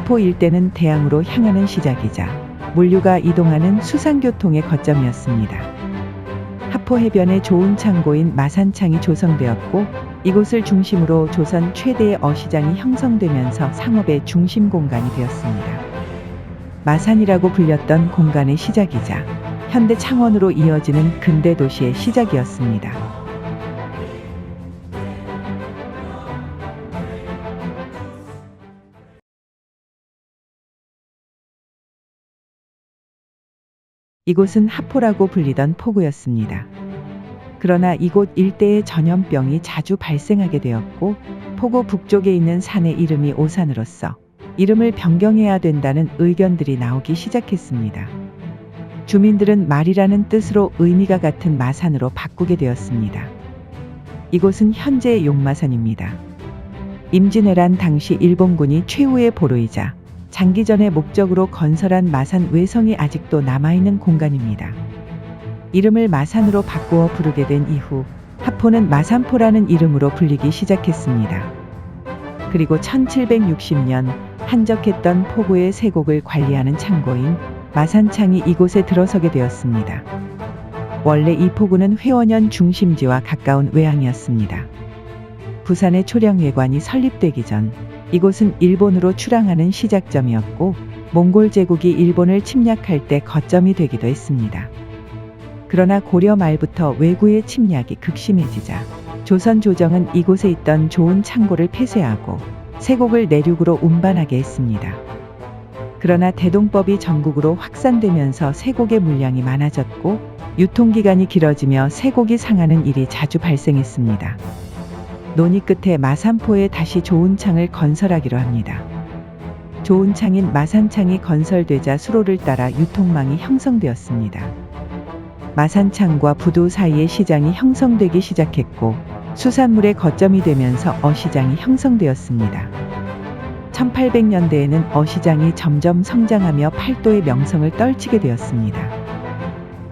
하포 일대는 대양으로 향하는 시작이자 물류가 이동하는 수상교통의 거점이었습니다. 하포 해변에 좋은 창고인 마산창이 조성되었고 이곳을 중심으로 조선 최대의 어시장이 형성되면서 상업의 중심 공간이 되었습니다. 마산이라고 불렸던 공간의 시작이자 현대 창원으로 이어지는 근대 도시의 시작이었습니다. 이곳은 하포라고 불리던 포구였습니다. 그러나 이곳 일대에 전염병이 자주 발생하게 되었고 포구 북쪽에 있는 산의 이름이 오산으로서 이름을 변경해야 된다는 의견들이 나오기 시작했습니다. 주민들은 말이라는 뜻으로 의미가 같은 마산으로 바꾸게 되었습니다. 이곳은 현재의 용마산입니다. 임진왜란 당시 일본군이 최후의 보루이자 장기전의 목적으로 건설한 마산 외성이 아직도 남아있는 공간입니다. 이름을 마산으로 바꾸어 부르게 된 이후 하포는 마산포라는 이름으로 불리기 시작했습니다. 그리고 1760년 한적했던 포구의 세곡을 관리하는 창고인 마산창이 이곳에 들어서게 되었습니다. 원래 이 포구는 회원현 중심지와 가까운 외항이었습니다. 부산의 초령회관이 설립되기 전 이곳은 일본으로 출항하는 시작점이었고 몽골 제국이 일본을 침략할 때 거점이 되기도 했습니다. 그러나 고려 말부터 외구의 침략이 극심해지자 조선 조정은 이곳에 있던 좋은 창고를 폐쇄하고 세곡을 내륙으로 운반하게 했습니다. 그러나 대동법이 전국으로 확산되면서 세곡의 물량이 많아졌고 유통기간이 길어지며 세곡이 상하는 일이 자주 발생했습니다. 논의 끝에 마산포에 다시 좋은 창을 건설하기로 합니다. 좋은 창인 마산창이 건설되자 수로를 따라 유통망이 형성되었습니다. 마산창과 부두 사이에 시장이 형성되기 시작했고 수산물의 거점이 되면서 어시장이 형성되었습니다. 1800년대에는 어시장이 점점 성장하며 팔도의 명성을 떨치게 되었습니다.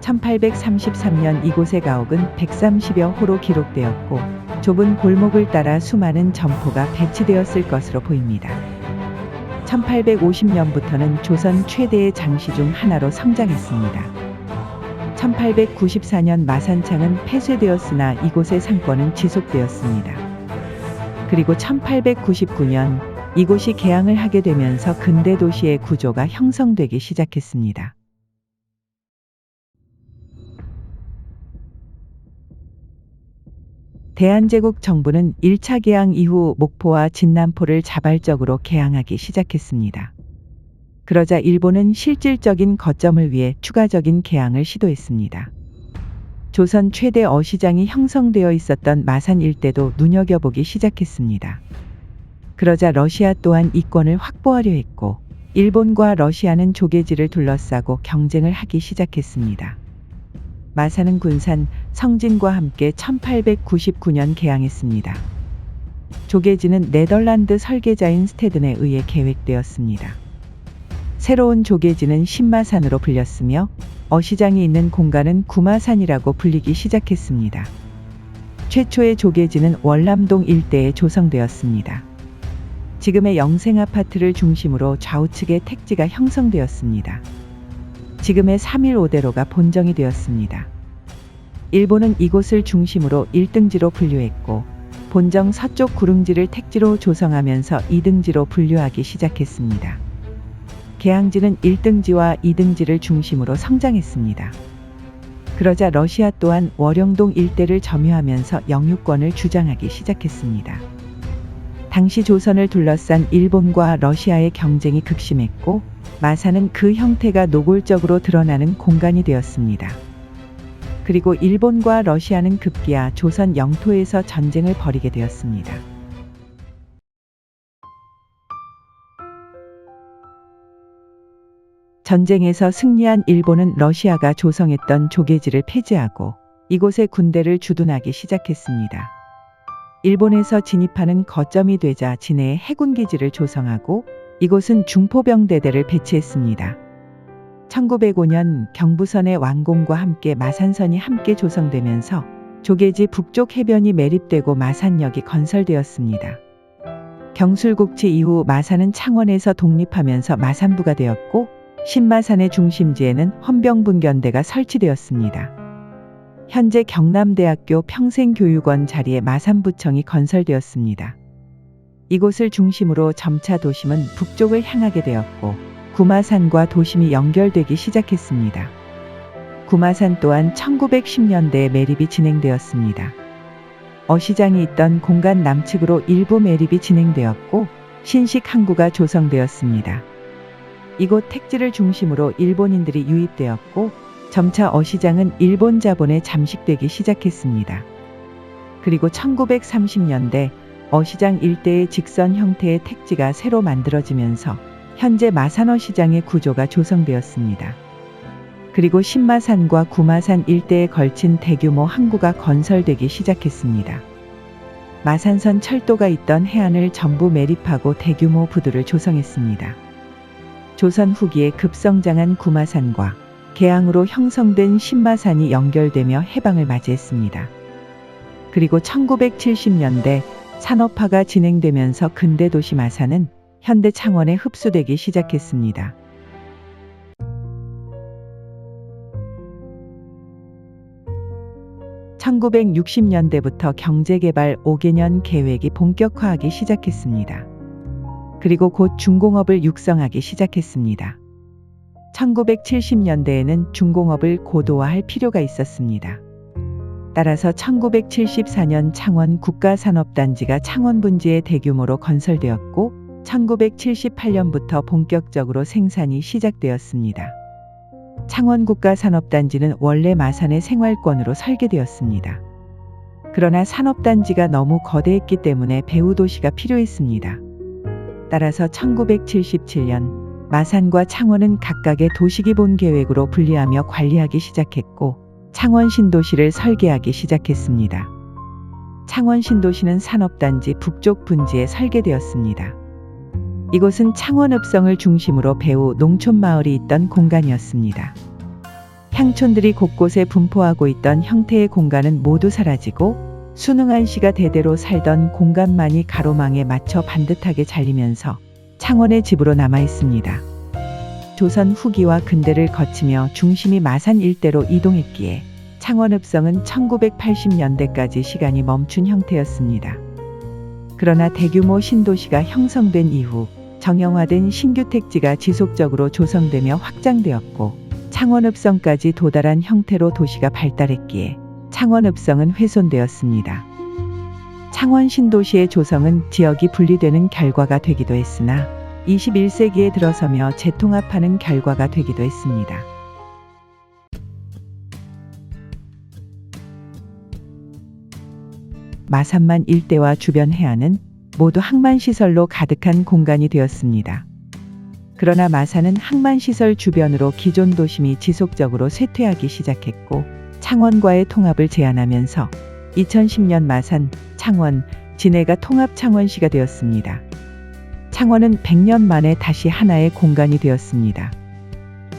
1833년 이곳의 가옥은 130여 호로 기록되었고 좁은 골목을 따라 수많은 점포가 배치되었을 것으로 보입니다. 1850년부터는 조선 최대의 장시 중 하나로 성장했습니다. 1894년 마산창은 폐쇄되었으나 이곳의 상권은 지속되었습니다. 그리고 1899년 이곳이 개항을 하게 되면서 근대 도시의 구조가 형성되기 시작했습니다. 대한제국 정부는 1차 개항 이후 목포와 진남포를 자발적으로 개항하기 시작했습니다. 그러자 일본은 실질적인 거점을 위해 추가적인 개항을 시도했습니다. 조선 최대 어시장이 형성되어 있었던 마산 일대도 눈여겨보기 시작했습니다. 그러자 러시아 또한 이권을 확보하려 했고 일본과 러시아는 조개지를 둘러싸고 경쟁을 하기 시작했습니다. 마산은 군산, 성진과 함께 1899년 개항했습니다. 조개지는 네덜란드 설계자인 스테든에 의해 계획되었습니다. 새로운 조개지는 신마산으로 불렸으며 어시장이 있는 공간은 구마산이라고 불리기 시작했습니다. 최초의 조개지는 월남동 일대에 조성되었습니다. 지금의 영생아파트를 중심으로 좌우측에 택지가 형성되었습니다. 지금의 3.15대로가 본정이 되었습니다. 일본은 이곳을 중심으로 1등지로 분류했고 본정 서쪽 구릉지를 택지로 조성하면서 2등지로 분류하기 시작했습니다. 개항지는 1등지와 2등지를 중심으로 성장했습니다. 그러자 러시아 또한 월영동 일대를 점유하면서 영유권을 주장하기 시작했습니다. 당시 조선을 둘러싼 일본과 러시아의 경쟁이 극심했고 마산은 그 형태가 노골적으로 드러나는 공간이 되었습니다. 그리고 일본과 러시아는 급기야 조선 영토에서 전쟁을 벌이게 되었습니다. 전쟁에서 승리한 일본은 러시아가 조성했던 조개지를 폐지하고 이곳에 군대를 주둔하기 시작했습니다. 일본에서 진입하는 거점이 되자 진해에 해군기지를 조성하고 이곳은 중포병대대를 배치했습니다. 1905년 경부선의 완공과 함께 마산선이 함께 조성되면서 조개지 북쪽 해변이 매립되고 마산역이 건설되었습니다. 경술국치 이후 마산은 창원에서 독립하면서 마산부가 되었고 신마산의 중심지에는 헌병분견대가 설치되었습니다. 현재 경남대학교 평생교육원 자리에 마산부청이 건설되었습니다. 이곳을 중심으로 점차 도심은 북쪽을 향하게 되었고 구마산과 도심이 연결되기 시작했습니다. 구마산 또한 1910년대에 매립이 진행되었습니다. 어시장이 있던 공간 남측으로 일부 매립이 진행되었고 신식 항구가 조성되었습니다. 이곳 택지를 중심으로 일본인들이 유입되었고 점차 어시장은 일본 자본에 잠식되기 시작했습니다. 그리고 1930년대 어시장 일대의 직선 형태의 택지가 새로 만들어지면서 현재 마산어시장의 구조가 조성되었습니다. 그리고 신마산과 구마산 일대에 걸친 대규모 항구가 건설되기 시작했습니다. 마산선 철도가 있던 해안을 전부 매립하고 대규모 부두를 조성했습니다. 조선 후기에 급성장한 구마산과 개항으로 형성된 신마산이 연결되며 해방을 맞이했습니다. 그리고 1970년대 산업화가 진행되면서 근대도시 마산은 현대 창원에 흡수되기 시작했습니다. (1960년대부터) 경제개발 5개년 계획이 본격화하기 시작했습니다. 그리고 곧 중공업을 육성하기 시작했습니다. 1970년대에는 중공업을 고도화할 필요가 있었습니다. 따라서 1974년 창원 국가산업단지가 창원 분지에 대규모로 건설되었고 1978년부터 본격적으로 생산이 시작되었습니다. 창원 국가산업단지는 원래 마산의 생활권으로 설계되었습니다. 그러나 산업단지가 너무 거대했기 때문에 배후 도시가 필요했습니다. 따라서 1977년 마산과 창원은 각각의 도시기본 계획으로 분리하며 관리하기 시작했고 창원 신도시를 설계하기 시작했습니다. 창원 신도시는 산업단지 북쪽 분지에 설계되었습니다. 이곳은 창원 읍성을 중심으로 배후 농촌 마을이 있던 공간이었습니다. 향촌들이 곳곳에 분포하고 있던 형태의 공간은 모두 사라지고 순응한 씨가 대대로 살던 공간만이 가로망에 맞춰 반듯하게 잘리면서 창원의 집으로 남아 있습니다. 조선 후기와 근대를 거치며 중심이 마산 일대로 이동했기에 창원 읍성은 1980년대까지 시간이 멈춘 형태였습니다. 그러나 대규모 신도시가 형성된 이후 정형화된 신규 택지가 지속적으로 조성되며 확장되었고 창원읍성까지 도달한 형태로 도시가 발달했기에 창원읍성은 훼손되었습니다. 창원 신도시의 조성은 지역이 분리되는 결과가 되기도 했으나 21세기에 들어서며 재통합하는 결과가 되기도 했습니다. 마산만 일대와 주변 해안은 모두 항만시설로 가득한 공간이 되었습니다. 그러나 마산은 항만시설 주변으로 기존 도심이 지속적으로 쇠퇴하기 시작했고 창원과의 통합을 제안하면서 2010년 마산, 창원, 진해가 통합 창원시가 되었습니다. 창원은 100년 만에 다시 하나의 공간이 되었습니다.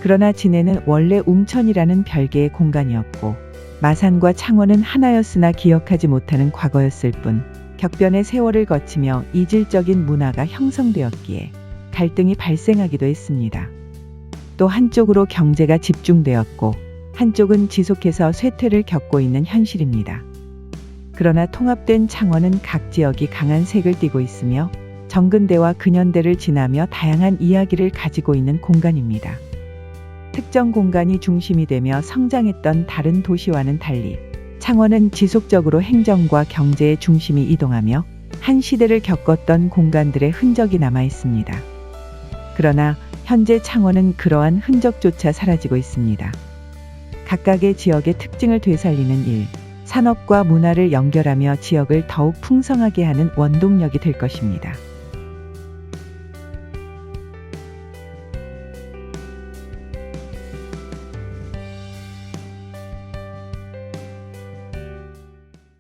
그러나 진해는 원래 웅천이라는 별개의 공간이었고 마산과 창원은 하나였으나 기억하지 못하는 과거였을 뿐 격변의 세월을 거치며 이질적인 문화가 형성되었기에 갈등이 발생하기도 했습니다. 또 한쪽으로 경제가 집중되었고 한쪽은 지속해서 쇠퇴를 겪고 있는 현실입니다. 그러나 통합된 창원은 각 지역이 강한 색을 띠고 있으며 정근대와 근현대를 지나며 다양한 이야기를 가지고 있는 공간입니다. 특정 공간이 중심이 되며 성장했던 다른 도시와는 달리 창원은 지속적으로 행정과 경제의 중심이 이동하며 한 시대를 겪었던 공간들의 흔적이 남아 있습니다. 그러나 현재 창원은 그러한 흔적조차 사라지고 있습니다. 각각의 지역의 특징을 되살리는 일, 산업과 문화를 연결하며 지역을 더욱 풍성하게 하는 원동력이 될 것입니다.